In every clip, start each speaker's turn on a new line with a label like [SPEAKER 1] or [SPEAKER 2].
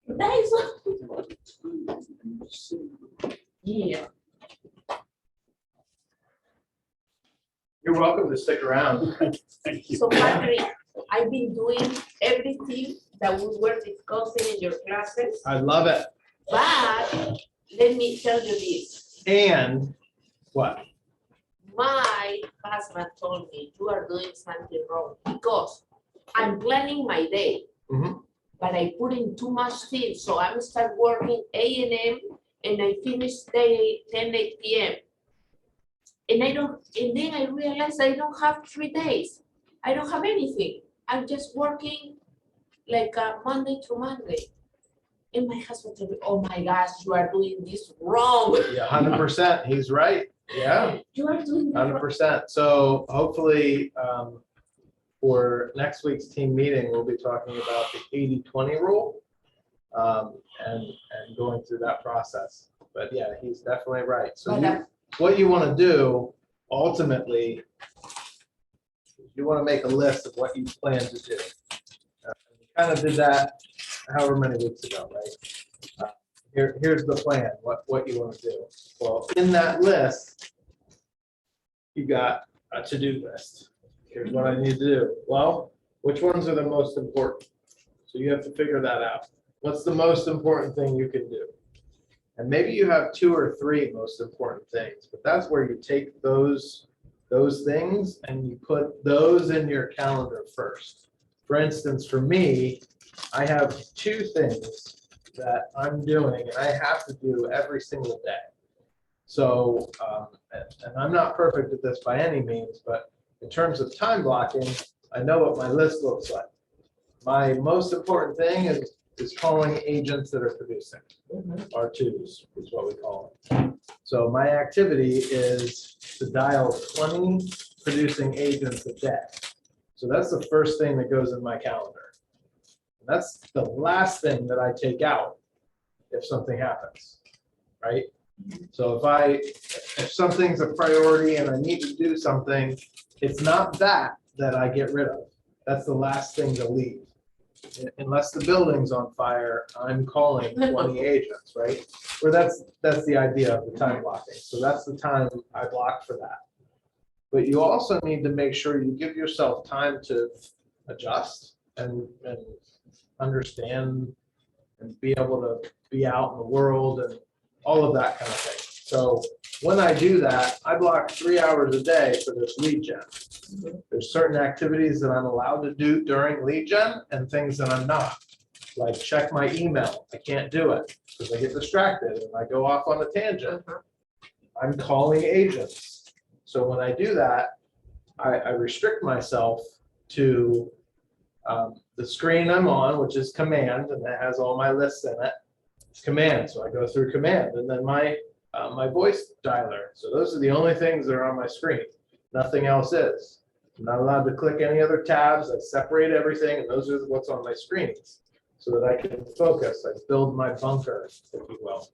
[SPEAKER 1] That is what. Yeah.
[SPEAKER 2] You're welcome to stick around.
[SPEAKER 3] Thank you.
[SPEAKER 1] So Patrick, I've been doing everything that we were discussing in your classes,
[SPEAKER 2] I love it.
[SPEAKER 1] but let me tell you this.
[SPEAKER 2] And what?
[SPEAKER 1] My husband told me you are doing something wrong because I'm planning my day,
[SPEAKER 2] Mhm.
[SPEAKER 1] but I put in too much things. So I'm start working AM and I finish day 10, 8 PM. And then I realize I don't have 3 days. I don't have anything. I'm just working like Monday to Monday. And my husband told me, oh my gosh, you are doing this wrong.
[SPEAKER 2] Yeah, 100%. He's right. Yeah,
[SPEAKER 1] You are doing this wrong.
[SPEAKER 2] 100%. So hopefully, for next week's team meeting, we'll be talking about the 80-20 rule, and going through that process. But yeah, he's definitely right. So
[SPEAKER 1] But,
[SPEAKER 2] what you want to do ultimately, you want to make a list of what you plan to do. We kind of did that however many weeks ago, right? Here's the plan, what you want to do. Well, in that list, you got a to-do list. Here's what I need to do. Well, which ones are the most important? So you have to figure that out. What's the most important thing you can do? And maybe you have 2 or 3 most important things, but that's where you take those things and you put those in your calendar first. For instance, for me, I have 2 things that I'm doing and I have to do every single day. So, and I'm not perfect at this by any means, but in terms of time blocking, I know what my list looks like. My most important thing is calling agents that are producing. R2s is what we call them. So my activity is to dial 20 producing agents a day. So that's the first thing that goes in my calendar. And that's the last thing that I take out if something happens, right? So if something's a priority and I need to do something, it's not that I get rid of. That's the last thing to leave. Unless the building's on fire, I'm calling 20 agents, right? Or that's the idea of the time blocking. So that's the time I block for that. But you also need to make sure you give yourself time to adjust and understand and be able to be out in the world and all of that kind of thing. So when I do that, I block 3 hours a day for this lead gen. There's certain activities that I'm allowed to do during lead gen and things that I'm not. Like check my email. I can't do it because I get distracted and I go off on a tangent. I'm calling agents. So when I do that, I restrict myself to the screen I'm on, which is command, and that has all my lists in it. It's command, so I go through command, and then my voice dialer. So those are the only things that are on my screen. Nothing else is. I'm not allowed to click any other tabs. I separate everything, and those are what's on my screens so that I can focus. I build my bunker, if you will,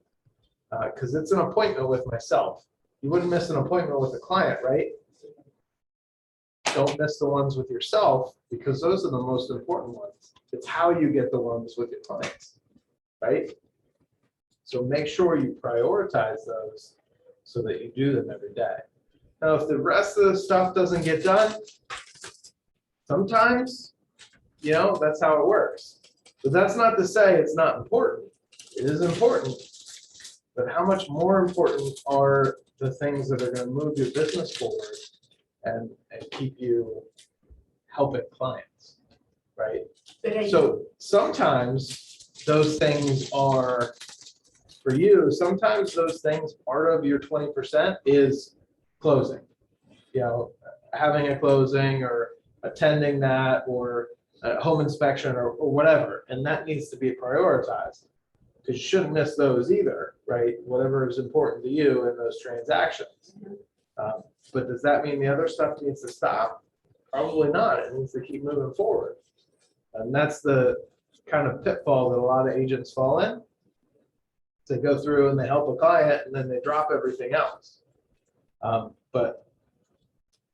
[SPEAKER 2] because it's an appointment with myself. You wouldn't miss an appointment with a client, right? Don't miss the ones with yourself because those are the most important ones. It's how you get the ones with your clients, right? So make sure you prioritize those so that you do them every day. Now, if the rest of the stuff doesn't get done, sometimes, that's how it works. But that's not to say it's not important. It is important. But how much more important are the things that are going to move your business forward and keep you helping clients, right? So sometimes those things are, for you, sometimes those things, part of your 20% is closing, having a closing or attending that or a home inspection or whatever. And that needs to be prioritized because you shouldn't miss those either, right? Whatever is important to you in those transactions. But does that mean the other stuff needs to stop? Probably not. It needs to keep moving forward. And that's the kind of pitfall that a lot of agents fall in. They go through and they help a client and then they drop everything else. But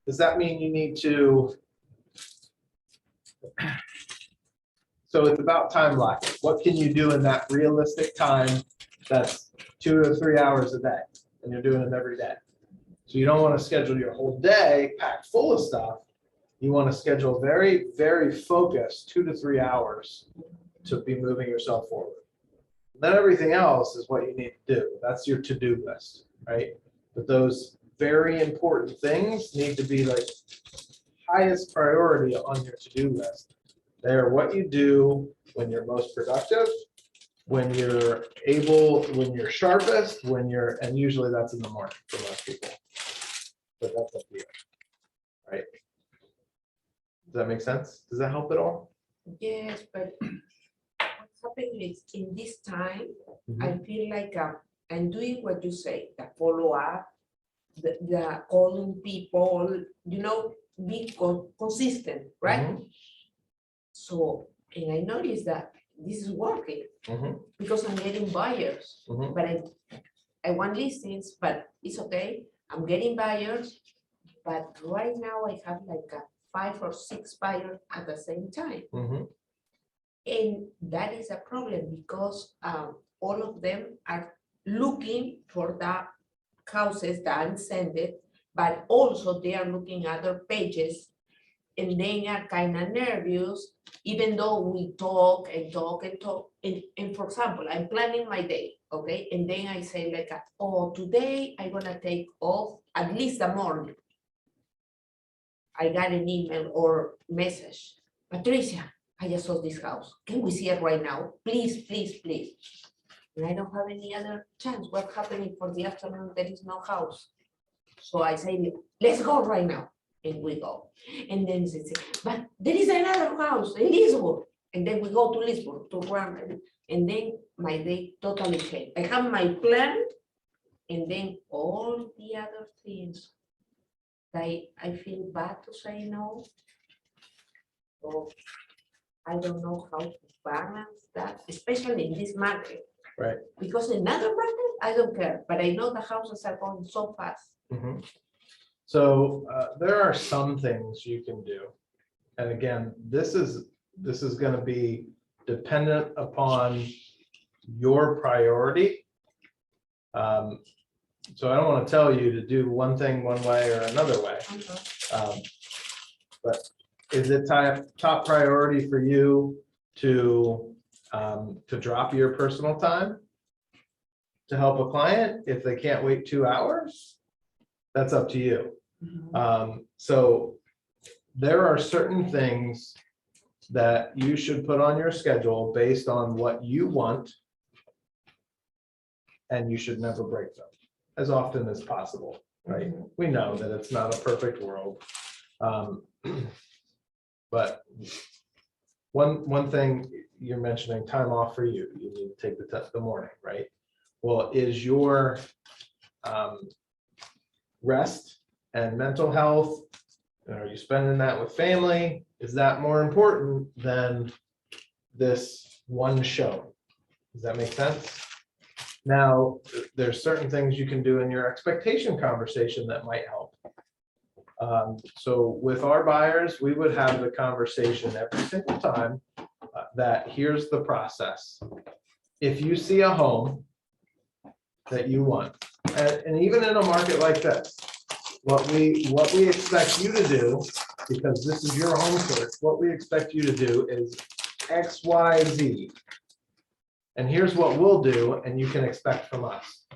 [SPEAKER 2] does that mean you need to So it's about time blocking. What can you do in that realistic time that's 2 to 3 hours a day? And you're doing it every day. So you don't want to schedule your whole day packed full of stuff. You want to schedule very, very focused 2 to 3 hours to be moving yourself forward. Then everything else is what you need to do. That's your to-do list, right? But those very important things need to be like highest priority on your to-do list. They're what you do when you're most productive, when you're able, when you're sharpest, and usually that's in the morning for most people. But that's up to you, right? Does that make sense? Does that help at all?
[SPEAKER 1] Yes, but what's happening is in this time, I feel like I'm doing what you say, the follow-up, the calling people, be consistent, right?
[SPEAKER 2] Mhm.
[SPEAKER 1] So, and I noticed that this is working
[SPEAKER 2] Mhm.
[SPEAKER 1] because I'm getting buyers,
[SPEAKER 2] Mhm.
[SPEAKER 1] but I want listings, but it's okay. I'm getting buyers, but right now I have like 5 or 6 buyers at the same time.
[SPEAKER 2] Mhm.
[SPEAKER 1] And that is a problem because all of them are looking for the houses that I'm sending, but also they are looking at other pages and they are kind of nervous, even though we talk and talk and talk. And for example, I'm planning my day, okay? And then I say like, oh, today I'm gonna take off at least the morning. I got an email or message, Patricia, I just saw this house. Can we see it right now? Please, please, please. And I don't have any other chance. What's happening for the afternoon? There is no house. So I say, let's go right now. And we go. And then they say, but there is another house in Lisbon. And then we go to Lisbon to run. And then my day totally changed. I have my plan and then all the other things. I feel bad to say no. So I don't know how to balance that, especially in this market.
[SPEAKER 2] Right.
[SPEAKER 1] Because in other market, I don't care, but I know the houses are going so fast.
[SPEAKER 2] Mhm. So there are some things you can do. And again, this is going to be dependent upon your priority. So I don't want to tell you to do one thing one way or another way. But is it top priority for you to drop your personal time to help a client if they can't wait 2 hours? That's up to you. So there are certain things that you should put on your schedule based on what you want, and you should never break them as often as possible, right? We know that it's not a perfect world. But one thing you're mentioning, time off for you, you need to take the test in the morning, right? Well, is your rest and mental health, are you spending that with family? Is that more important than this one show? Does that make sense? Now, there's certain things you can do in your expectation conversation that might help. So with our buyers, we would have the conversation every single time that here's the process. If you see a home that you want, and even in a market like this, what we expect you to do, because this is your home search, what we expect you to do is X, Y, Z. And here's what we'll do, and you can expect from us.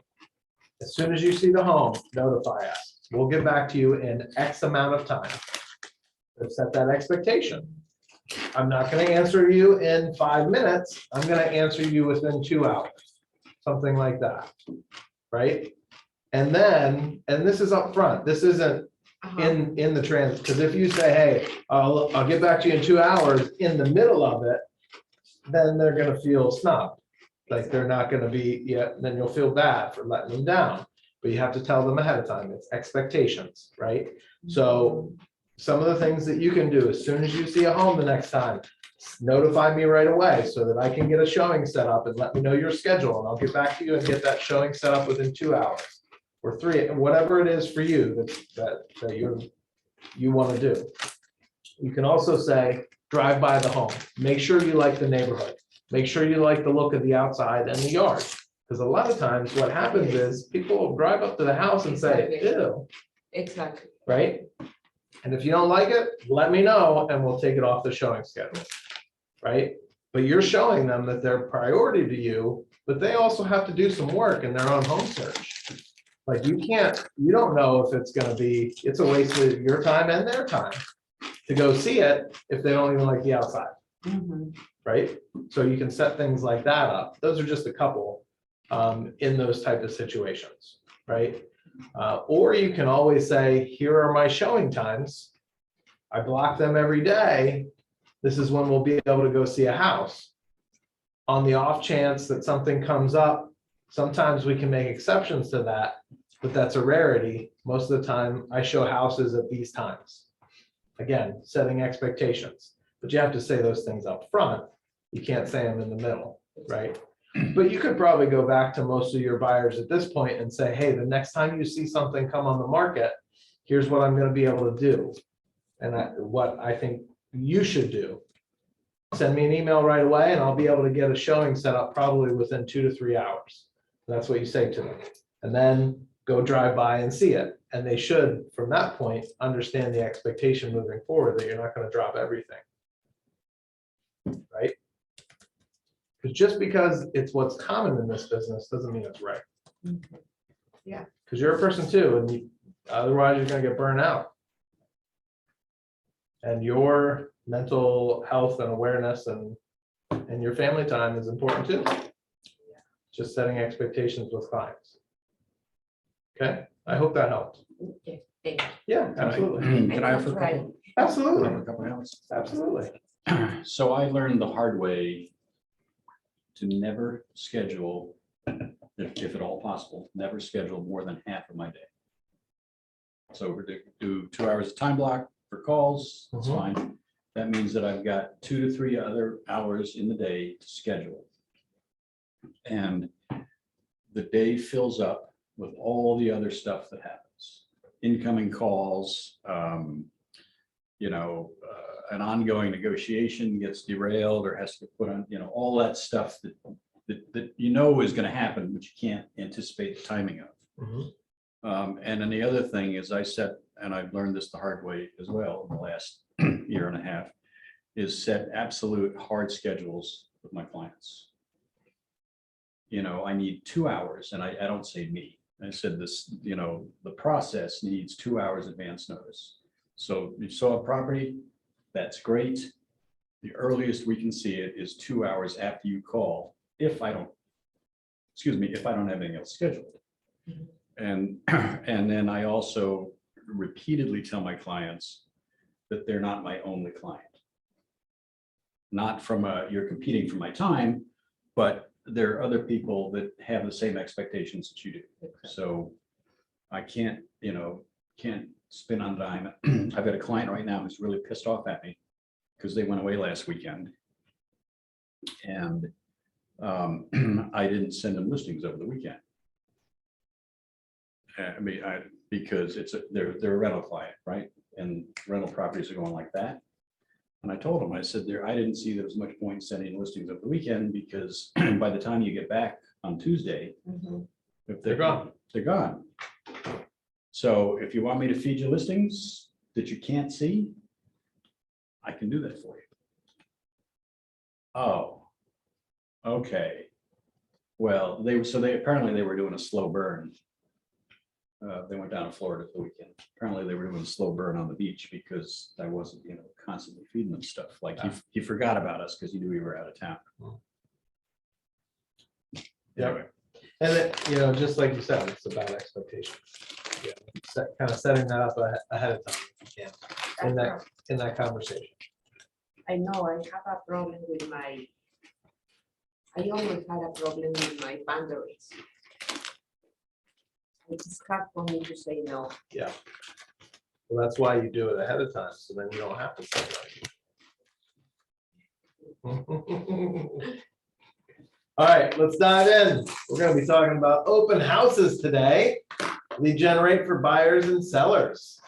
[SPEAKER 2] As soon as you see the home, notify us. We'll get back to you in X amount of time. Let's set that expectation. I'm not going to answer you in 5 minutes. I'm going to answer you within 2 hours, something like that, right? And then, and this is up front. This isn't in the trans, because if you say, hey, I'll get back to you in 2 hours in the middle of it, then they're going to feel snubbed. Like they're not going to be, then you'll feel bad for letting them down. But you have to tell them ahead of time. It's expectations, right? So some of the things that you can do as soon as you see a home the next time, notify me right away so that I can get a showing set up and let me know your schedule, and I'll get back to you and get that showing set up within 2 hours or 3, whatever it is for you that you want to do. You can also say, drive by the home, make sure you like the neighborhood, make sure you like the look of the outside and the yard. Because a lot of times what happens is people will drive up to the house and say,
[SPEAKER 1] Exactly.
[SPEAKER 2] ew,
[SPEAKER 1] Exactly.
[SPEAKER 2] right? And if you don't like it, let me know and we'll take it off the showing schedule, right? But you're showing them that they're priority to you, but they also have to do some work in their own home search. Like you don't know if it's gonna be, it's a waste of your time and their time to go see it if they don't even like the outside,
[SPEAKER 1] Mhm.
[SPEAKER 2] right? So you can set things like that up. Those are just a couple in those type of situations, right? Or you can always say, here are my showing times. I block them every day. This is when we'll be able to go see a house. On the off chance that something comes up, sometimes we can make exceptions to that, but that's a rarity. Most of the time, I show houses at these times. Again, setting expectations, but you have to say those things up front. You can't say them in the middle, right? But you could probably go back to most of your buyers at this point and say, hey, the next time you see something come on the market, here's what I'm gonna be able to do. And what I think you should do. Send me an email right away and I'll be able to get a showing set up probably within 2 to 3 hours. That's what you say to them. And then go drive by and see it. And they should, from that point, understand the expectation moving forward that you're not gonna drop everything. Right? Because just because it's what's common in this business doesn't mean it's right.
[SPEAKER 1] Yeah.
[SPEAKER 2] Because you're a person too, and otherwise you're gonna get burned out. And your mental health and awareness and your family time is important too. Just setting expectations with clients. Okay, I hope that helped.
[SPEAKER 1] Okay, thank you.
[SPEAKER 2] Yeah, absolutely.
[SPEAKER 3] Can I offer a
[SPEAKER 1] Right.
[SPEAKER 3] couple?
[SPEAKER 2] Absolutely,
[SPEAKER 3] A couple items?
[SPEAKER 2] absolutely.
[SPEAKER 3] So I learned the hard way to never schedule, if at all possible, never schedule more than half of my day. So we're to do 2 hours of time block for calls, that's
[SPEAKER 2] Mhm.
[SPEAKER 3] fine. That means that I've got 2 to 3 other hours in the day to schedule. And the day fills up with all the other stuff that happens. Incoming calls, an ongoing negotiation gets derailed or has to put on, all that stuff that is going to happen, but you can't anticipate the timing of.
[SPEAKER 2] Mhm.
[SPEAKER 3] And then the other thing is and I've learned this the hard way as well in the last year and a half, is set absolute hard schedules with my clients. I need 2 hours, and I don't say me. I said this, the process needs 2 hours advance notice. So you saw a property, that's great. The earliest we can see it is 2 hours after you call, if I don't have anything else scheduled. And then I also repeatedly tell my clients that they're not my only client. Not from you're competing for my time, but there are other people that have the same expectations that you do. So I can't spin on a dime. I've got a client right now who's really pissed off at me because they went away last weekend. And I didn't send them listings over the weekend. Because they're a rental client, right? And rental properties are going like that. And I told them, I said, I didn't see there was much point in sending listings over the weekend because by the time you get back on Tuesday, if they're gone, they're gone. So if you want me to feed you listings that you can't see, I can do that for you. Oh, okay. Well, they apparently they were doing a slow burn. They went down to Florida for the weekend. Apparently they were doing a slow burn on the beach because I wasn't, constantly feeding them stuff. Like he forgot about us because he knew we were out of town.
[SPEAKER 2] Yeah.
[SPEAKER 3] Anyway,
[SPEAKER 2] And it, just like you said, it's about expectations. Yeah, kind of setting that up ahead of time if you can in that conversation.
[SPEAKER 1] I know I have a problem with I always had a problem with my boundaries. It's hard for me to say no.
[SPEAKER 2] Yeah. Well, that's why you do it ahead of time, so then you don't have to say that. All right, let's dive in. We're going to be talking about open houses today. Lead generate for buyers and sellers.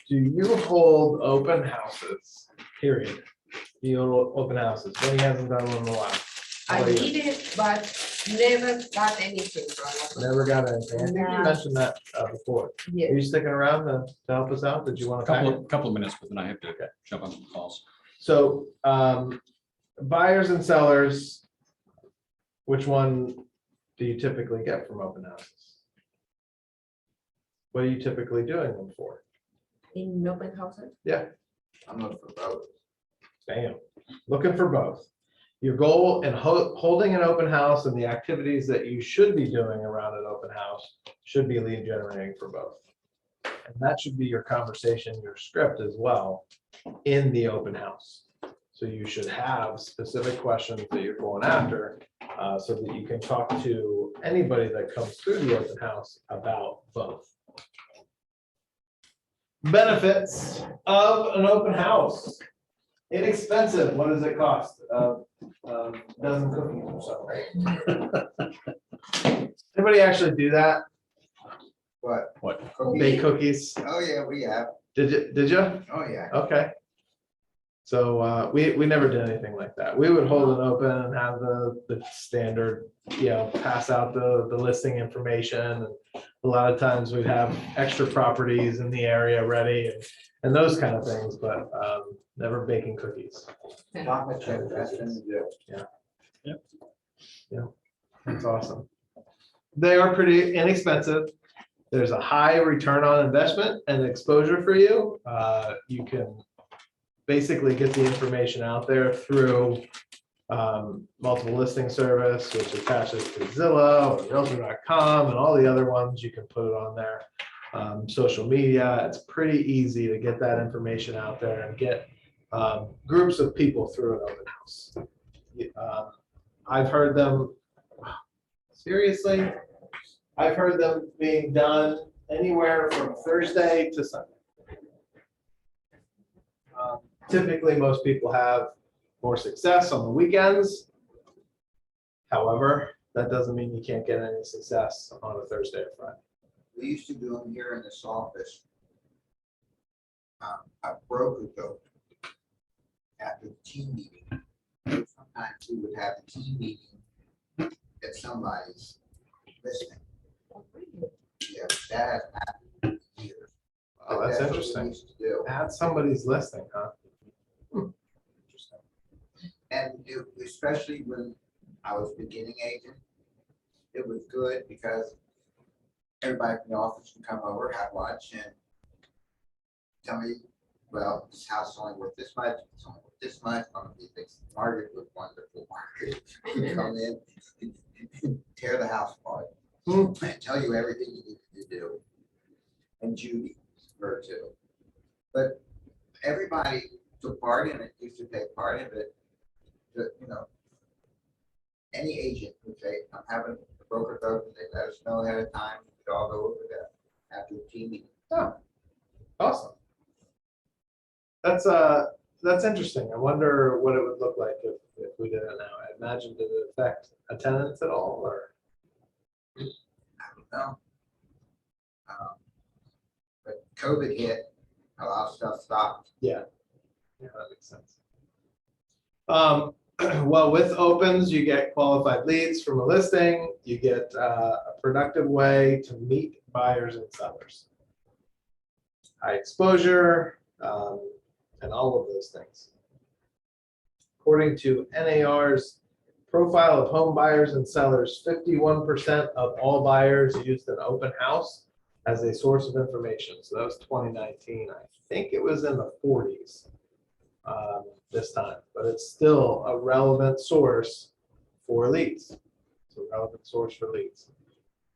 [SPEAKER 2] Do you hold open houses, period? Do you hold open houses? Benny hasn't done one in a while. How
[SPEAKER 1] I
[SPEAKER 2] about you?
[SPEAKER 1] did it, but never got anything from it.
[SPEAKER 2] Never got anything. I think you
[SPEAKER 1] Nah.
[SPEAKER 2] mentioned that before. Are
[SPEAKER 1] Yeah,
[SPEAKER 2] you sticking around to help us out? Did you want to?
[SPEAKER 3] Couple of minutes, but then I have to jump on some calls.
[SPEAKER 2] So, buyers and sellers, which one do you typically get from open houses? What are you typically doing them for?
[SPEAKER 1] in open houses.
[SPEAKER 4] I'm looking for both.
[SPEAKER 2] Bam, looking for both. Your goal in holding an open house and the activities that you should be doing around an open house should be lead generating for both. And that should be your conversation, your script as well in the open house. So you should have specific questions that you're going after so that you can talk to anybody that comes through the open house about both. Benefits of an open house. Inexpensive, what does it cost? Dozen cookies or something, right? Anybody actually do that?
[SPEAKER 4] What?
[SPEAKER 3] What?
[SPEAKER 2] Bake cookies?
[SPEAKER 4] Oh, yeah, we have.
[SPEAKER 2] Did you?
[SPEAKER 4] Oh, yeah.
[SPEAKER 2] Okay. So we never did anything like that. We would hold it open and have the standard, pass out the listing information. And a lot of times we'd have extra properties in the area ready and those kind of things, but never baking cookies.
[SPEAKER 4] Chocolate chip, that's been the deal.
[SPEAKER 2] That's awesome. They are pretty inexpensive. There's a high return on investment and exposure for you. You can basically get the information out there through multiple listing service, which attaches to Zillow or Realtor.com and all the other ones. You can put it on there. Social media, it's pretty easy to get that information out there and get groups of people through an open house. I've heard them, seriously, I've heard them being done anywhere from Thursday to Sunday. Typically, most people have more success on the weekends. However, that doesn't mean you can't get any success on a Thursday or Friday.
[SPEAKER 4] We used to do them here in this office. A broker though, after the team meeting. Sometimes we would have a team meeting at somebody's listing. Yeah, that has happened for years.
[SPEAKER 2] Oh,
[SPEAKER 4] But
[SPEAKER 2] that's
[SPEAKER 4] what we
[SPEAKER 2] interesting.
[SPEAKER 4] used to do.
[SPEAKER 2] Add somebody's listing, huh? Interesting.
[SPEAKER 4] And especially when I was beginning agent, it was good because everybody from the office would come over, have lunch and tell me, well, this house is only worth this much, it's only worth this much, Margaret was wonderful. Margaret would come in and tear the house apart and tell you everything you needed to do. And Judy, her too. But everybody took part in it, used to take part in it. Any agent would say, I'm having a broker vote, and they let us know ahead of time, we'd all go over that after the team meeting.
[SPEAKER 2] Oh, awesome. That's interesting. I wonder what it would look like if we did it now. I imagine did it affect attendance at all or?
[SPEAKER 4] I don't know. But COVID hit, a lot of stuff stopped.
[SPEAKER 2] Yeah, that makes sense. Well, with opens, you get qualified leads from a listing. You get a productive way to meet buyers and sellers. High exposure, and all of those things. According to NAR's profile of home buyers and sellers, 51% of all buyers used an open house as a source of information. So that was 2019. I think it was in the 40s this time, but it's still a relevant source for leads. It's a relevant source for leads.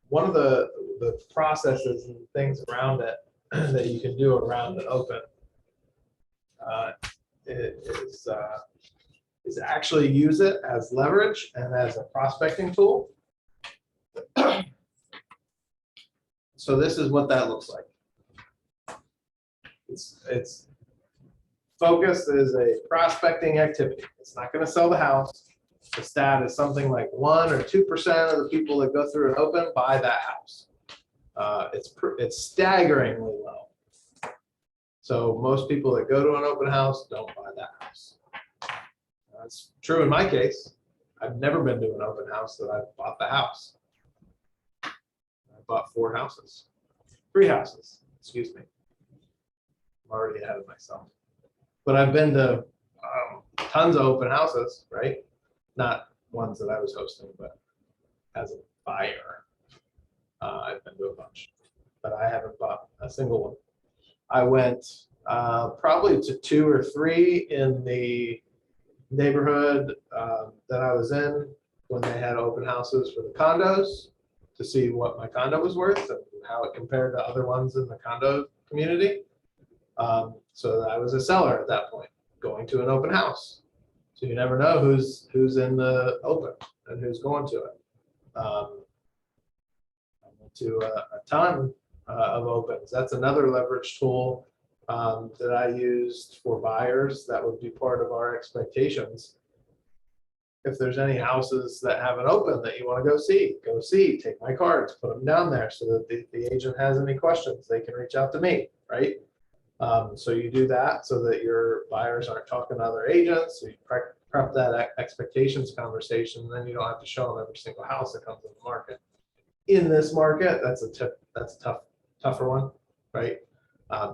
[SPEAKER 2] One of the processes and things around it that you can do around an open is actually use it as leverage and as a prospecting tool. So this is what that looks like. It's focus is a prospecting activity. It's not going to sell the house. The stat is something like 1 or 2% of the people that go through an open buy that house. It's staggeringly low. So most people that go to an open house don't buy that house. That's true in my case. I've never been to an open house that I've bought the house. I bought 3 houses, excuse me. I'm already ahead of myself. But I've been to tons of open houses, right? Not ones that I was hosting, but as a buyer, I've been to a bunch, but I haven't bought a single one. I went probably to 2 or 3 in the neighborhood that I was in when they had open houses for the condos to see what my condo was worth and how it compared to other ones in the condo community. So I was a seller at that point, going to an open house. So you never know who's in the open and who's going to it. I went to a ton of opens. That's another leverage tool that I used for buyers. That would be part of our expectations. If there's any houses that have an open that you want to go see, take my cards, put them down there so that the agent has any questions, they can reach out to me, right? So you do that so that your buyers aren't talking to other agents. So you prep that expectations conversation, and then you don't have to show them every single house that comes in the market. In this market, that's a tougher one, right?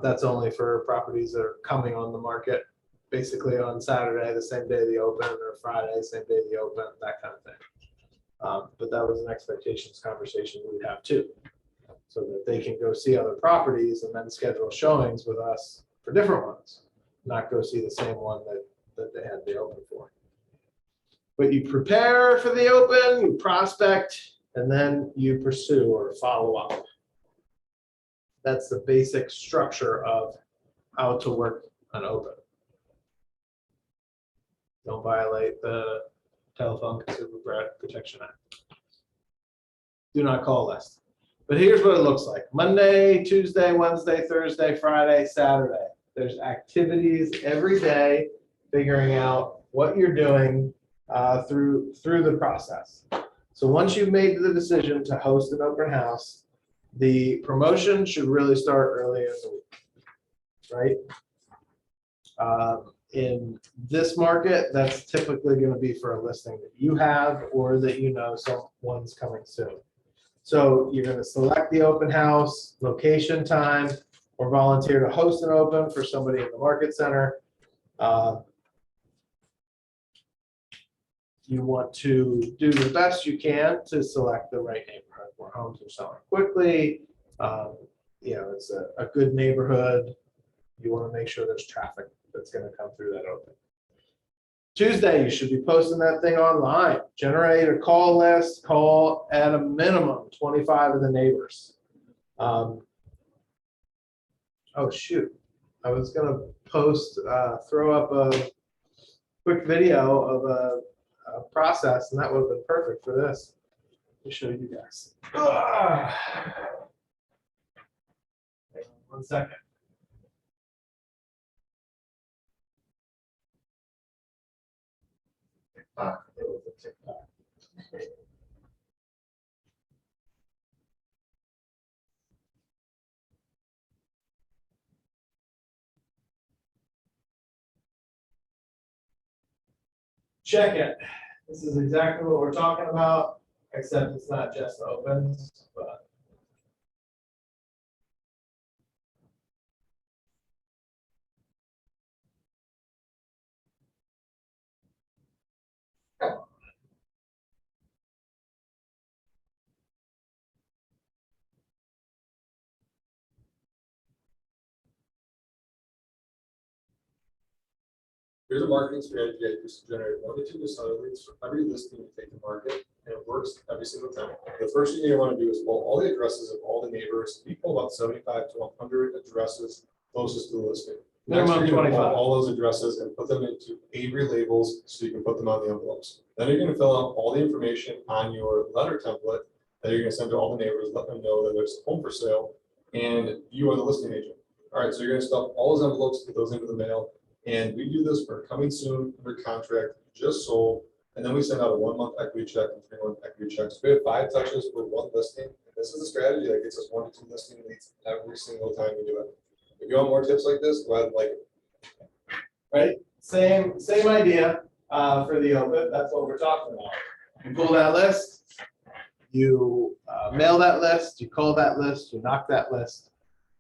[SPEAKER 2] That's only for properties that are coming on the market, basically on Saturday, the same day they open, or Friday, same day they open, that kind of thing. But that was an expectations conversation we'd have too, so that they can go see other properties and then schedule showings with us for different ones, not go see the same one that they had the open for. But you prepare for the open, you prospect, and then you pursue or follow up. That's the basic structure of how to work an open. Don't violate the Telephone Consumer Protection Act. Do not call list. But here's what it looks like. Monday, Tuesday, Wednesday, Thursday, Friday, Saturday. There's activities every day, figuring out what you're doing through the process. So once you've made the decision to host an open house, the promotion should really start early in the week, right? In this market, that's typically going to be for a listing that you have or that you know someone's coming soon. So you're going to select the open house, location, time, or volunteer to host an open for somebody in the market center. You want to do the best you can to select the right neighborhood where homes are selling quickly. It's a good neighborhood. You want to make sure there's traffic that's going to come through that open. Tuesday, you should be posting that thing online. Generate a call list, call at a minimum 25 of the neighbors. Oh shoot, I was going to post, throw up a quick video of a process, and that would have been perfect for this. Let me show you guys. Hang on 1 second. It was a TikTok. Check it. This is exactly what we're talking about, except it's not just opens, but
[SPEAKER 5] here's a marketing strategy I use to generate 1 to 2% of leads for every listing you take to market, and it works every single time. The first thing you want to do is pull all the addresses of all the neighbors. We pull about 75 to 100 addresses closest to the listing. Next,
[SPEAKER 2] minimum
[SPEAKER 5] you're going to
[SPEAKER 2] 25.
[SPEAKER 5] pull all those addresses and put them into Avery labels so you can put them on the envelopes. Then you're going to fill out all the information on your letter template that you're going to send to all the neighbors, let them know that there's a home for sale, and you are the listing agent. All right, so you're going to stuff all those envelopes, get those into the mail. And we do this for coming soon, under contract, just sold, and then we send out a 1-month equity check and 3-month equity checks. We have 5 touches for 1 listing. And this is a strategy that gets us 1 to 2 listing leads every single time we do it. If you want more tips like this, go ahead and like it.
[SPEAKER 2] Right? Same idea for the open. That's what we're talking about. You pull that list, you mail that list, you call that list, you knock that list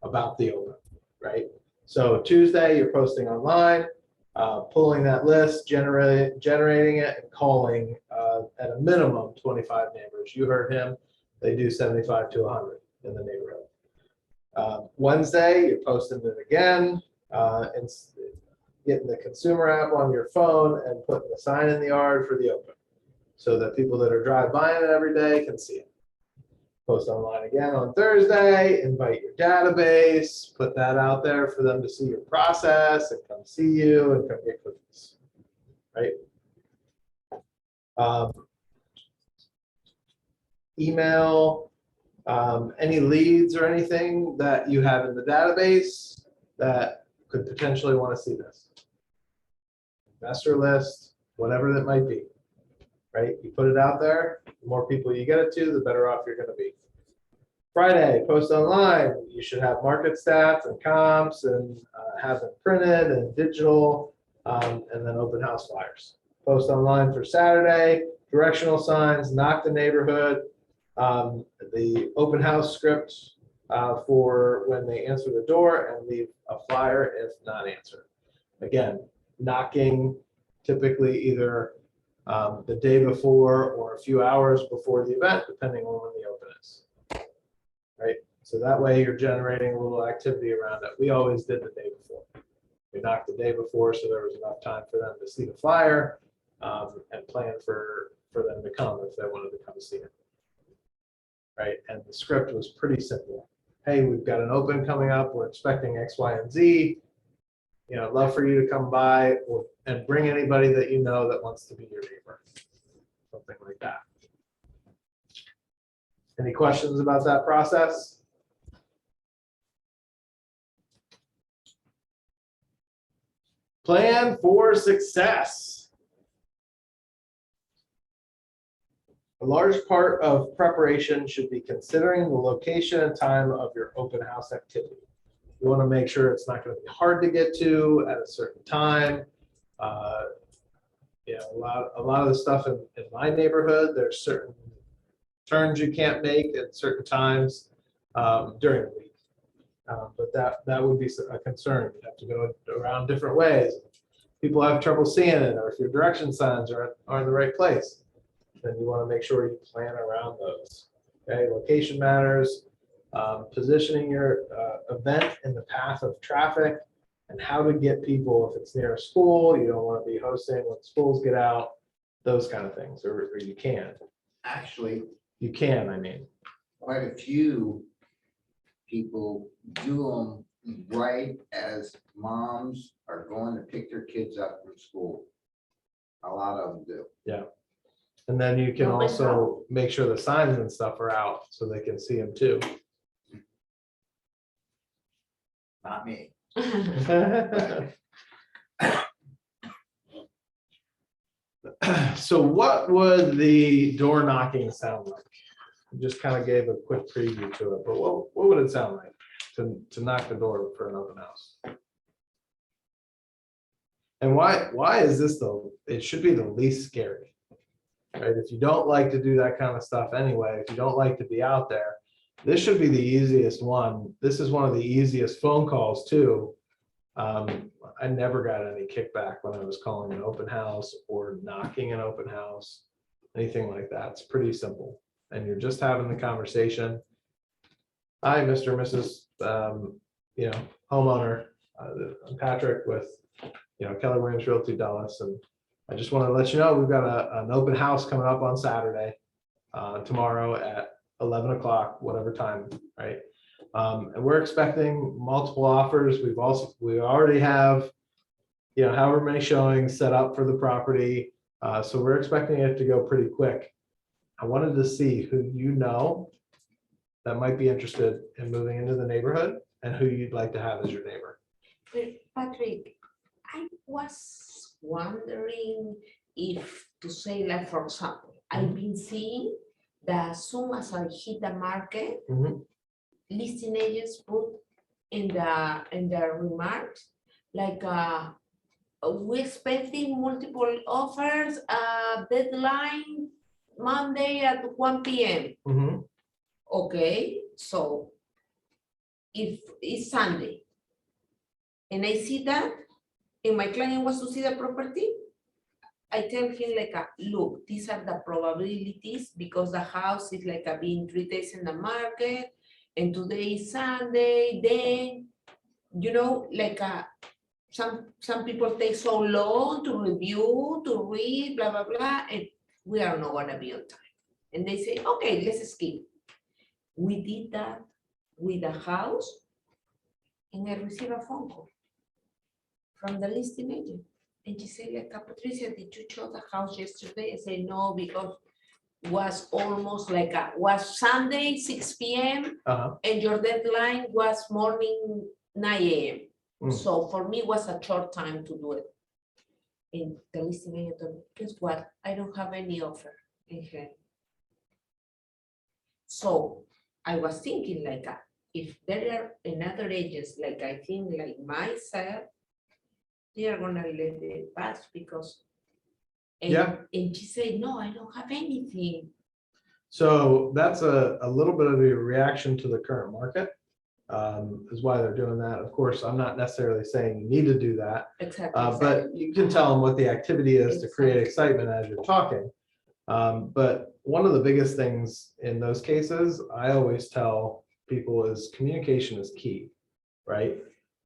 [SPEAKER 2] about the open, right? So Tuesday, you're posting online, pulling that list, generating it, and calling at a minimum 25 neighbors. You heard him. They do 75 to 100 in the neighborhood. Wednesday, you're posting it again, and getting the consumer app on your phone and putting the sign in the yard for the open, so that people that are drive by it every day can see it. Post online again on Thursday, invite your database, put that out there for them to see your process and come see you and come get cookies, right? Email, any leads or anything that you have in the database that could potentially want to see this. Investor list, whatever that might be, right? You put it out there, the more people you get it to, the better off you're going to be. Friday, post online. You should have market stats and comps and have them printed and digital, and then open house flyers. Post online for Saturday, directional signs, knock the neighborhood, the open house script for when they answer the door, and leave a flyer if not answered. Again, knocking typically either the day before or a few hours before the event, depending on when the open is. Right? So that way you're generating a little activity around it. We always did the day before. We knocked the day before so there was enough time for them to see the flyer and plan for them to come if they wanted to come see it. Right? And the script was pretty simple. Hey, we've got an open coming up. We're expecting X, Y, and Z. You know, I'd love for you to come by and bring anybody that you know that wants to be your neighbor. Something like that. Any questions about that process? Plan for success. A large part of preparation should be considering the location and time of your open house activity. You want to make sure it's not going to be hard to get to at a certain time. You know, a lot of the stuff in my neighborhood, there's certain turns you can't make at certain times during the week. But that would be a concern. You have to go around different ways. People have trouble seeing it, or if your direction signs are in the right place, then you want to make sure you plan around those. Okay, location matters. Positioning your event in the path of traffic, and how to get people if it's near a school. You don't want to be hosting when schools get out, those kind of things, or you can.
[SPEAKER 4] Actually,
[SPEAKER 2] You can, I mean.
[SPEAKER 4] quite a few people do them right as moms are going to pick their kids up from school. A lot of them do.
[SPEAKER 2] And then you can
[SPEAKER 1] Open
[SPEAKER 2] also make sure the signs and stuff are out so they can see them too.
[SPEAKER 4] Not me.
[SPEAKER 2] So what would the door knocking sound like? I just kind of gave a quick preview to it, but what would it sound like to knock the door for an open house? And why is this though? It should be the least scary, right? If you don't like to do that kind of stuff anyway, if you don't like to be out there, this should be the easiest one. This is one of the easiest phone calls too. I never got any kickback when I was calling an open house or knocking an open house, anything like that. It's pretty simple. And you're just having the conversation. Hi, Mr. and Mrs. You know, homeowner. I'm Patrick with, you know, Keller Williams Realty Dallas. And I just want to let you know, we've got an open house coming up on Saturday, tomorrow at 11 o'clock, whatever time, right? And we're expecting multiple offers. We already have, you know, however many showings set up for the property. So we're expecting it to go pretty quick. I wanted to see who you know that might be interested in moving into the neighborhood and who you'd like to have as your neighbor.
[SPEAKER 1] Patrick, I was wondering if to say, like, for example, I've been seeing that as soon as I hit the market,
[SPEAKER 2] Mhm.
[SPEAKER 1] listing agents put in the remarks, like, we expecting multiple offers, deadline Monday at 1 p.m.
[SPEAKER 2] Mhm.
[SPEAKER 1] Okay, so if it's Sunday and I see that, and my client wants to see the property, I tell him like, look, these are the probabilities because the house is like being 3 days in the market and today is Sunday, then, like some people take so long to review, to read, blah, blah, blah, and we are not gonna be on time. And they say, okay, let's skip. We did that with a house and I received a phone call from the listing agent. And she said, like, Patricia, did you show the house yesterday? I said, no, because was almost like was Sunday, 6 p.m.
[SPEAKER 2] Uh-huh.
[SPEAKER 1] and your deadline was morning 9 a.m.
[SPEAKER 2] Mm.
[SPEAKER 1] So for me, it was a short time to do it. And the listing agent told me, guess what? I don't have any offer in hand. So I was thinking like, if there are another agents, like I think like myself, they are gonna let it pass because.
[SPEAKER 2] Yeah.
[SPEAKER 1] And she said, no, I don't have anything.
[SPEAKER 2] So that's a little bit of a reaction to the current market, is why they're doing that. Of course, I'm not necessarily saying you need to do that,
[SPEAKER 1] Exactly.
[SPEAKER 2] but you can tell them what the activity is to create excitement as you're talking. But one of the biggest things in those cases, I always tell people is communication is key, right?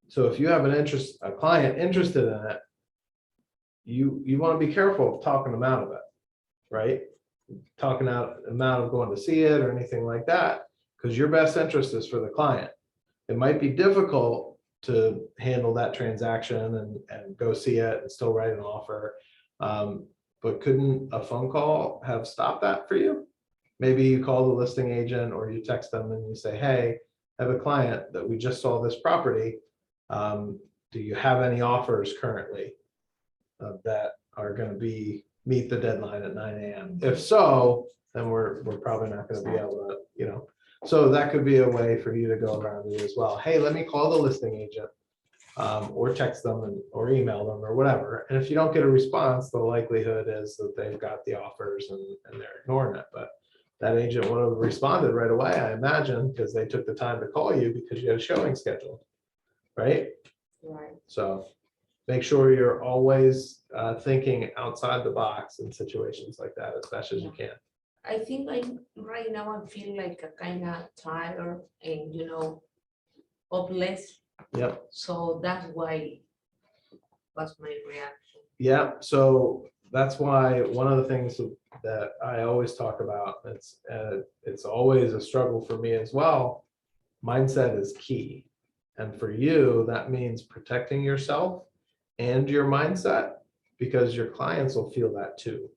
[SPEAKER 2] So if you have a client interested in it, you want to be careful of talking them out of it, right? Talking out them out of going to see it or anything like that, because your best interest is for the client. It might be difficult to handle that transaction and go see it and still write an offer. But couldn't a phone call have stopped that for you? Maybe you call the listing agent or you text them and you say, hey, I have a client that we just saw this property. Do you have any offers currently that are going to meet the deadline at 9 a.m.? If so, then we're probably not going to be able to, so that could be a way for you to go around it as well. Hey, let me call the listing agent, or text them or email them or whatever. And if you don't get a response, the likelihood is that they've got the offers and they're ignoring it. But that agent would have responded right away, I imagine, because they took the time to call you because you had a showing scheduled, right?
[SPEAKER 1] Right.
[SPEAKER 2] So make sure you're always thinking outside the box in situations like that as best as you can.
[SPEAKER 1] I think right now I feel like a kind of tired and hopeless.
[SPEAKER 2] Yep.
[SPEAKER 1] So that's why was my reaction.
[SPEAKER 2] Yeah. So that's why one of the things that I always talk about, it's always a struggle for me as well. Mindset is key. And for you, that means protecting yourself and your mindset, because your clients will feel that too.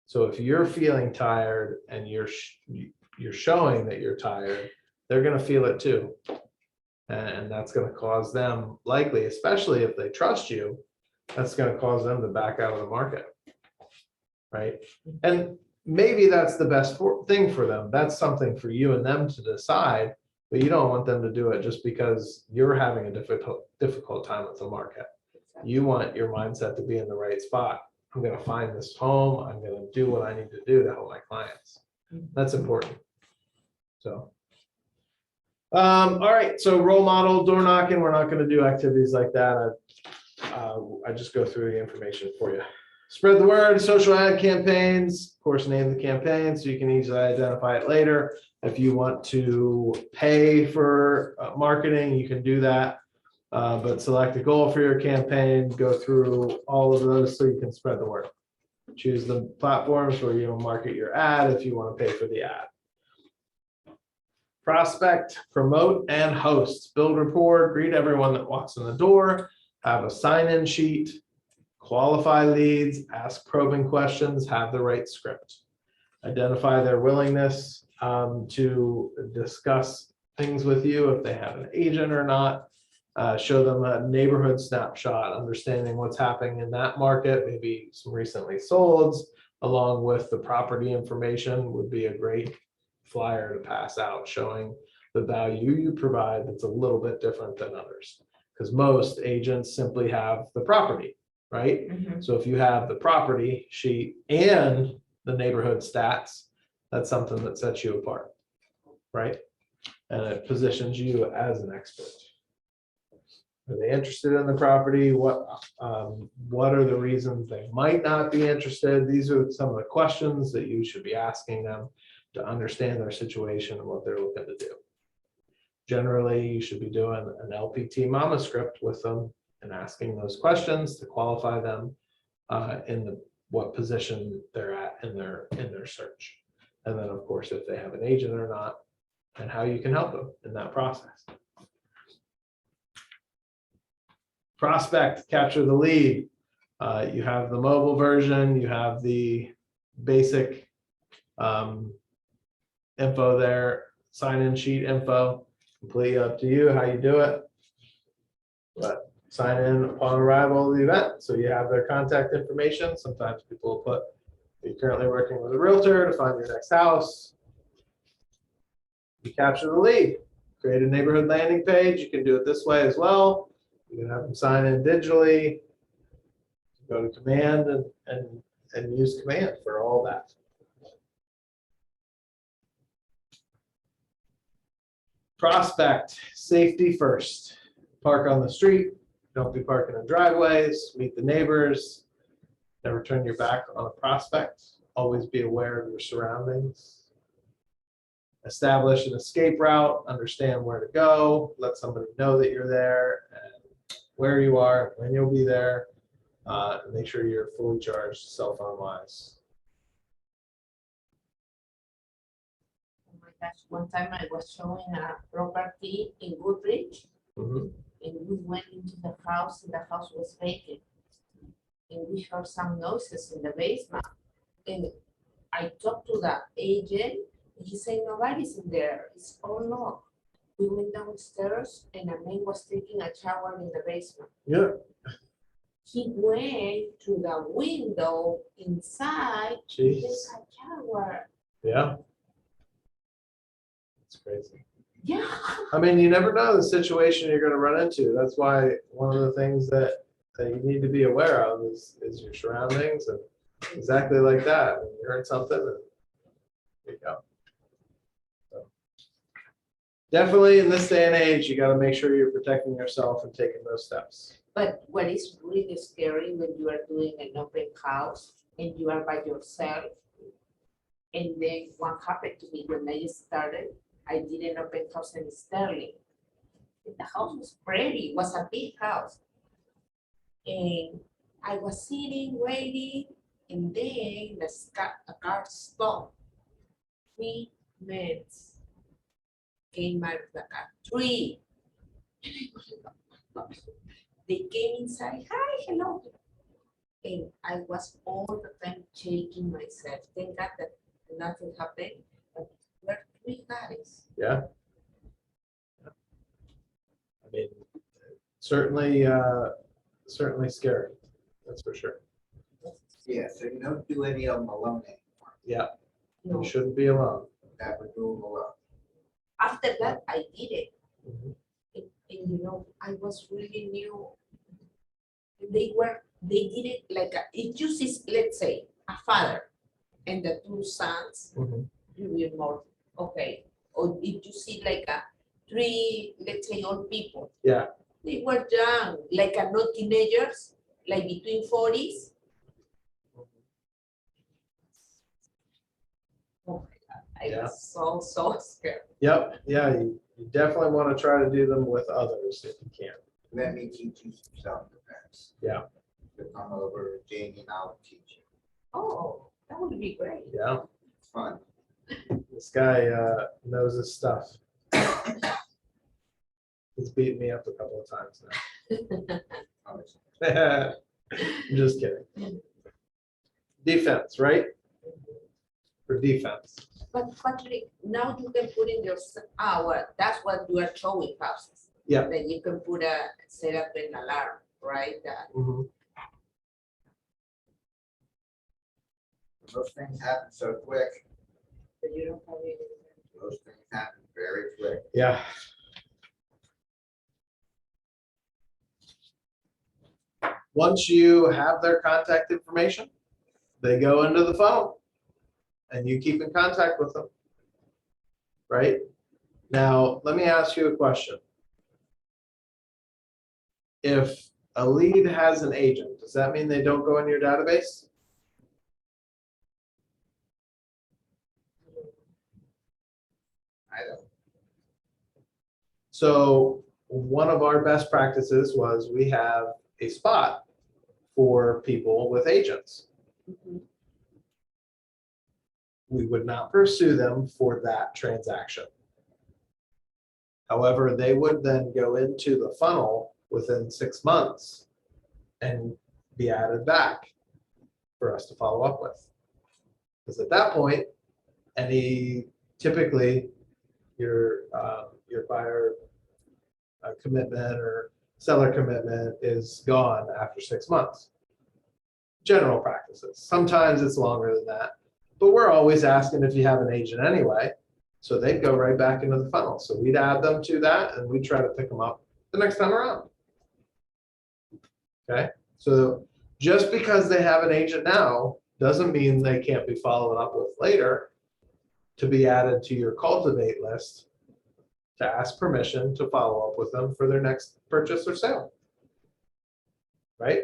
[SPEAKER 2] So if you're feeling tired and you're showing that you're tired, they're going to feel it too. And that's going to cause them, likely, especially if they trust you, that's going to cause them to back out of the market. Right. And maybe that's the best thing for them. That's something for you and them to decide, but you don't want them to do it just because you're having a difficult time with the market. You want your mindset to be in the right spot. I'm going to find this home. I'm going to do what I need to do to help my clients. That's important. So, all right. So role model, door knocking. We're not going to do activities like that. I just go through the information for you. Spread the word, social ad campaigns, of course, name the campaign so you can easily identify it later. If you want to pay for marketing, you can do that. But select a goal for your campaign, go through all of those so you can spread the word. Choose the platforms where you'll market your ad if you want to pay for the ad. Prospect, promote, and host. Build rapport, greet everyone that walks in the door, have a sign-in sheet, qualify leads, ask probing questions, have the right script. Identify their willingness to discuss things with you, if they have an agent or not. Show them a neighborhood snapshot, understanding what's happening in that market, maybe some recently solds, along with the property information would be a great flyer to pass out, showing the value you provide that's a little bit different than others. Because most agents simply have the property, right? So if you have the property sheet and the neighborhood stats, that's something that sets you apart, right? And it positions you as an expert. Are they interested in the property? What are the reasons they might not be interested? These are some of the questions that you should be asking them to understand their situation and what they're looking to do. Generally, you should be doing an LPT mama script with them and asking those questions to qualify them in what position they're at in their search. And then, of course, if they have an agent or not, and how you can help them in that process. Prospect, capture the lead. You have the mobile version, you have the basic info there, sign-in sheet info, completely up to you how you do it. But sign in upon arrival of the event, so you have their contact information. Sometimes people will put, you're currently working with a realtor to find your next house. You capture the lead, create a neighborhood landing page. You can do it this way as well. You can have them sign in digitally. Go to command and use command for all that. Prospect, safety first. Park on the street. Don't be parking in driveways. Meet the neighbors. Never turn your back on a prospect. Always be aware of your surroundings. Establish an escape route. Understand where to go. Let somebody know that you're there and where you are, when you'll be there. Make sure you're fully charged cell phone wise.
[SPEAKER 1] Oh my gosh, one time I was showing a property in Goodrich,
[SPEAKER 2] Mhm.
[SPEAKER 1] and we went into the house, and the house was vacant. And we heard some noises in the basement. And I talked to the agent, and he said, nobody's in there, it's all locked. We went downstairs, and a man was taking a shower in the basement.
[SPEAKER 2] Yeah.
[SPEAKER 1] He went to the window inside to take
[SPEAKER 2] Jeez.
[SPEAKER 1] a shower.
[SPEAKER 2] Yeah. It's crazy.
[SPEAKER 1] Yeah.
[SPEAKER 2] I mean, you never know the situation you're going to run into. That's why one of the things that you need to be aware of is your surroundings, and exactly like that. When you heard something, and there you go. So, definitely in this day and age, you got to make sure you're protecting yourself and taking those steps.
[SPEAKER 1] But what is really scary when you are doing an open house and you are by yourself. And then what happened to me when I started, I did an open house in Sterling. And the house was pretty, it was a big house. And I was sitting, waiting, and then a car stopped. 3 minutes came out of the car. 3. They came inside, hi, hello. And I was all the time shaking myself. Thank God that nothing happened, but there were 3 guys.
[SPEAKER 2] Yeah. I mean, certainly scary. That's for sure.
[SPEAKER 4] Yeah, so you don't do any of them alone anymore.
[SPEAKER 2] Yeah,
[SPEAKER 1] No.
[SPEAKER 2] you shouldn't be alone.
[SPEAKER 4] That would rule them alone.
[SPEAKER 1] After that, I did it.
[SPEAKER 2] Mhm.
[SPEAKER 1] And you know, I was really new. They did it like it uses, let's say, a father and the 2 sons,
[SPEAKER 2] Mhm.
[SPEAKER 1] you will more, okay. Or did you see like a 3, let's say, old people?
[SPEAKER 2] Yeah.
[SPEAKER 1] They were young, like not teenagers, like between 40s. Oh my God, I
[SPEAKER 2] Yeah.
[SPEAKER 1] was so scared.
[SPEAKER 2] Yep. Yeah. You definitely want to try to do them with others if you can.
[SPEAKER 4] Let me teach you some self-defense.
[SPEAKER 2] Yeah.
[SPEAKER 4] To come over, Jamie, and I'll teach you.
[SPEAKER 1] Oh, that would be great.
[SPEAKER 2] Yeah.
[SPEAKER 4] It's fun.
[SPEAKER 2] This guy knows his stuff. He's beaten me up a couple of times
[SPEAKER 4] Honestly.
[SPEAKER 2] now. I'm just kidding. Defense, right? For defense.
[SPEAKER 1] But Patrick, now you can put in your, that's what you are showing houses.
[SPEAKER 2] Yeah.
[SPEAKER 1] Then you can set up an alarm, right?
[SPEAKER 2] Mhm.
[SPEAKER 4] Those things happen so quick.
[SPEAKER 1] But you don't have any.
[SPEAKER 4] Those things happen very quick.
[SPEAKER 2] Yeah. Once you have their contact information, they go into the phone and you keep in contact with them. Right? Now, let me ask you a question. If a lead has an agent, does that mean they don't go in your database?
[SPEAKER 4] I don't,
[SPEAKER 2] So one of our best practices was we have a spot for people with agents. We would not pursue them for that transaction. However, they would then go into the funnel within 6 months and be added back for us to follow up with. Because at that point, typically your buyer commitment or seller commitment is gone after 6 months. General practices. Sometimes it's longer than that, but we're always asking if you have an agent anyway. So they'd go right back into the funnel. So we'd add them to that and we'd try to pick them up the next time around. Okay, so just because they have an agent now doesn't mean they can't be followed up with later to be added to your cultivate list to ask permission to follow up with them for their next purchase or sale. Right?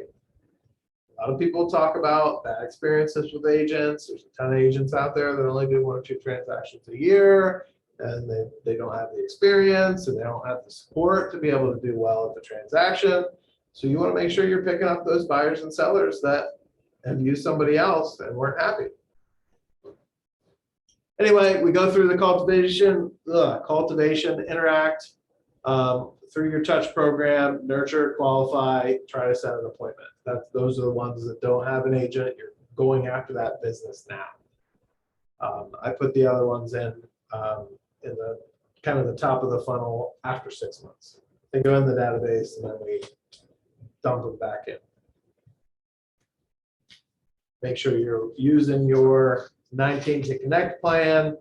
[SPEAKER 2] A lot of people talk about bad experiences with agents. There's a ton of agents out there that only do 1 or 2 transactions a year, and they don't have the experience and they don't have the support to be able to do well at the transaction. So you want to make sure you're picking up those buyers and sellers that have used somebody else and weren't happy. Anyway, we go through the cultivation, interact through your touch program, nurture, qualify, try to set an appointment. Those are the ones that don't have an agent. You're going after that business now. I put the other ones in the kind of the top of the funnel after 6 months. They go in the database and then we dump them back in. Make sure you're using your 19 to connect plan.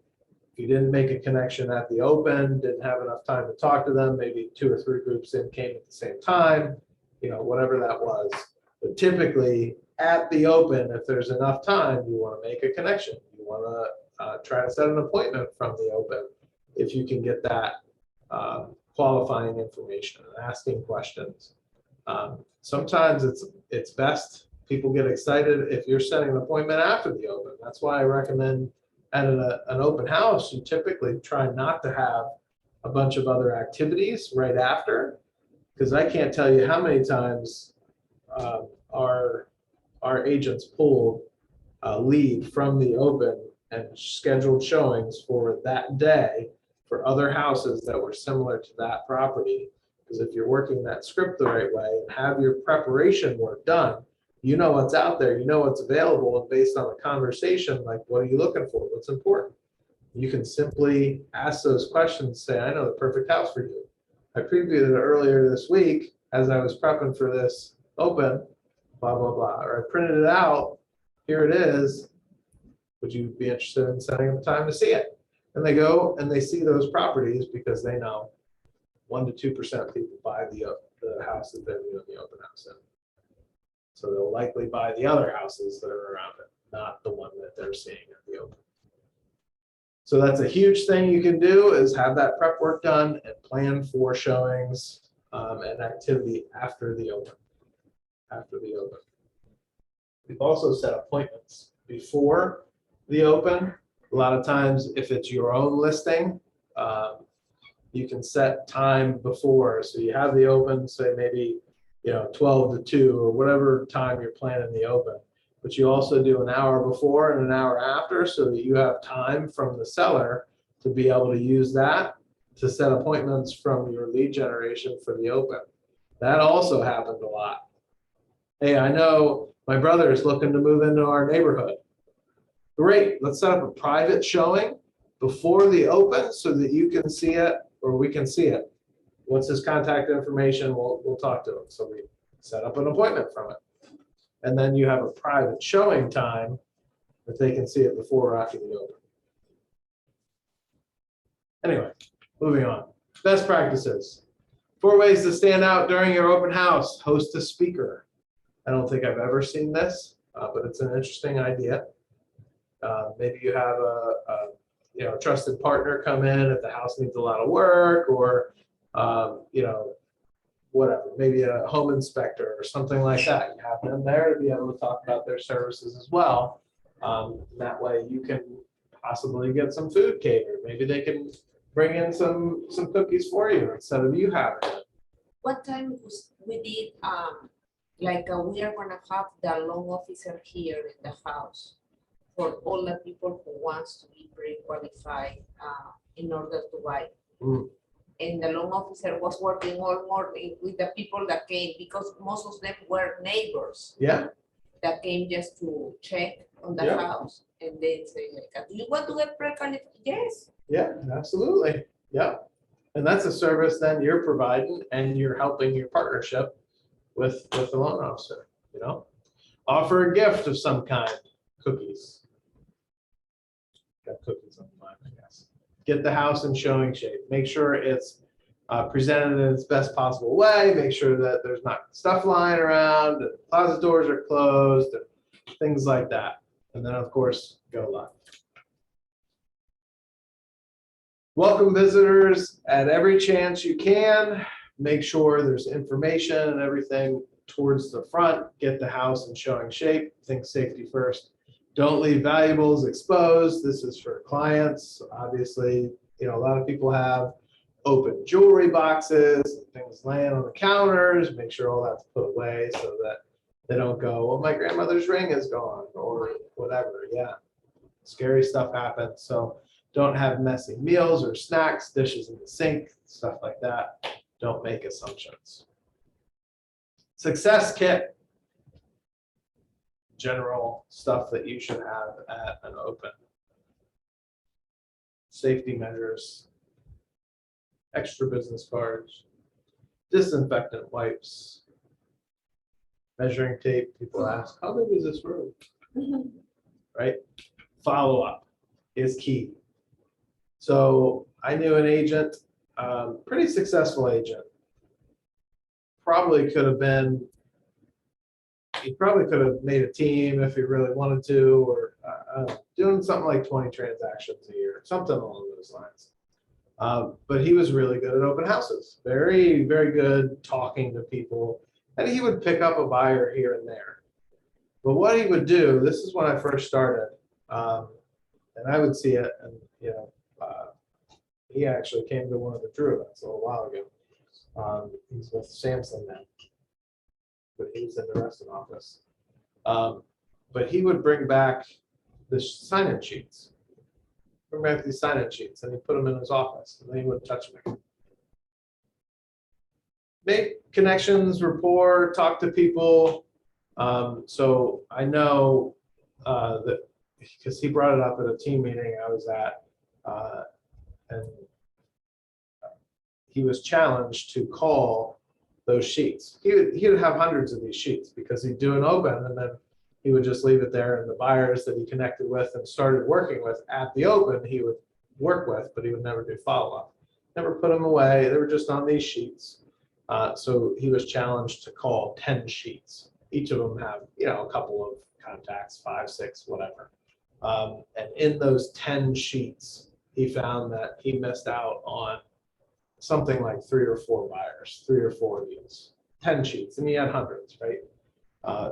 [SPEAKER 2] If you didn't make a connection at the open, didn't have enough time to talk to them, maybe 2 or 3 groups in came at the same time, whatever that was. But typically at the open, if there's enough time, you want to make a connection. You want to try to set an appointment from the open if you can get that qualifying information and asking questions. Sometimes it's best. People get excited if you're setting an appointment after the open. That's why I recommend at an open house, you typically try not to have a bunch of other activities right after, because I can't tell you how many times our agents pulled a lead from the open and scheduled showings for that day for other houses that were similar to that property. Because if you're working that script the right way and have your preparation work done, you know what's out there, you know what's available, and based on the conversation, like, what are you looking for? What's important? You can simply ask those questions, say, I know the perfect house for you. I previewed it earlier this week as I was prepping for this open, blah, blah, blah. Or I printed it out, here it is. Would you be interested in setting up time to see it? And they go and they see those properties because they know 1 to 2% of people buy the house that they're doing the open house in. So they'll likely buy the other houses that are around it, not the one that they're seeing at the open. So that's a huge thing you can do, is have that prep work done and plan for showings and activity after the open. We've also set appointments before the open. A lot of times, if it's your own listing, you can set time before. So you have the open, say maybe 12 to 2 or whatever time you're planning the open. But you also do an hour before and an hour after, so that you have time from the seller to be able to use that to set appointments from your lead generation for the open. That also happened a lot. Hey, I know my brother is looking to move into our neighborhood. Great, let's set up a private showing before the open so that you can see it or we can see it. What's his contact information? We'll talk to him. So we set up an appointment from it. And then you have a private showing time that they can see it before or after the open. Anyway, Moving on. Best practices. 4 ways to stand out during your open house. Host a speaker. I don't think I've ever seen this, but it's an interesting idea. Maybe you have a trusted partner come in if the house needs a lot of work, or whatever, maybe a home inspector or something like that. You have them there to be able to talk about their services as well. That way you can possibly get some food catered. Maybe they can bring in some cookies for you instead of you having it.
[SPEAKER 1] What time we did, we are gonna have the loan officer here in the house for all the people who wants to be pre-qualified in order to buy.
[SPEAKER 2] Mm.
[SPEAKER 1] And the loan officer was working all morning with the people that came, because most of them were neighbors
[SPEAKER 2] Yeah,
[SPEAKER 1] that came just to check on the
[SPEAKER 2] Yeah.
[SPEAKER 1] house and then say do you want to get pre-qualified? Yes.
[SPEAKER 2] yeah, absolutely. Yeah. And that's a service then you're providing, and you're helping your partnership with the loan officer, Offer a gift of some kind, cookies. Got cookies on the mind, I guess. Get the house in showing shape. Make sure it's presented in its best possible way. Make sure that there's not stuff lying around, that closet doors are closed, and things like that. And then, of course, go live. Welcome visitors at every chance you can. Make sure there's information and everything towards the front. Get the house in showing shape. Think safety first. Don't leave valuables exposed. This is for clients. Obviously, a lot of people have open jewelry boxes, things laying on the counters. Make sure all that's put away so that they don't go, well, my grandmother's ring is gone, or whatever. Yeah, scary stuff happens. So don't have messy meals or snacks, dishes in the sink, stuff like that. Don't make assumptions. Success kit. General stuff that you should have at an open. Safety measures, extra business cards, disinfectant wipes, measuring tape. People ask, how big is this room? Right? Follow up is key. So I knew an agent, pretty successful agent. He probably could have made a team if he really wanted to, or doing something like 20 transactions a year, something along those lines. But he was really good at open houses, very, very good talking to people, and he would pick up a buyer here and there. But what he would do, this is when I first started, and I would see it, and he actually came to one of the Drew events a little while ago. He's with Samson now, but he was in the Reston office. But he would bring back the sign-in sheets. Bring back these sign-in sheets, and he put them in his office, and then he wouldn't touch them. Make connections, rapport, talk to people. So I know that because he brought it up at a team meeting I was at, and he was challenged to call those sheets. He would have hundreds of these sheets because he'd do an open, and then he would just leave it there, and the buyers that he connected with and started working with at the open, he would work with, but he would never do follow-up. Never put them away. They were just on these sheets. So he was challenged to call 10 sheets. Each of them have, a couple of contacts, 5, 6, whatever. And in those 10 sheets, he found that he missed out on something like 3 or 4 buyers, 3 or 4 deals, 10 sheets, and he had hundreds, right?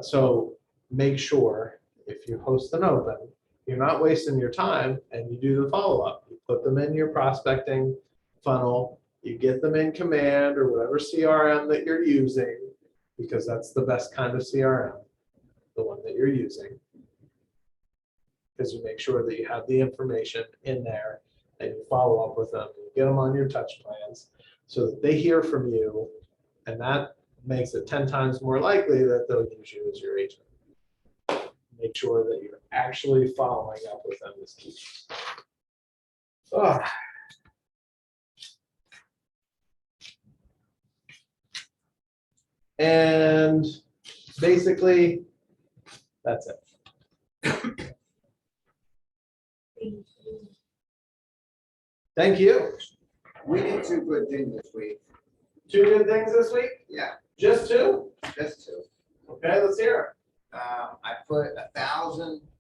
[SPEAKER 2] So make sure if you host an open, you're not wasting your time, and you do the follow-up. You put them in your prospecting funnel, you get them in Command or whatever CRM that you're using, because that's the best kind of CRM, the one that you're using, because you make sure that you have the information in there, and you follow up with them, you get them on your touch plans so that they hear from you, and that makes it 10 times more likely that they'll use you as your agent. Make sure that you're actually following up with them is key. And basically, that's it. Thank you.
[SPEAKER 4] We did two good things this week.
[SPEAKER 2] 2 good things this week?
[SPEAKER 4] Yeah,
[SPEAKER 2] Just 2?
[SPEAKER 4] just two.
[SPEAKER 2] Okay, let's hear
[SPEAKER 4] I put 1,000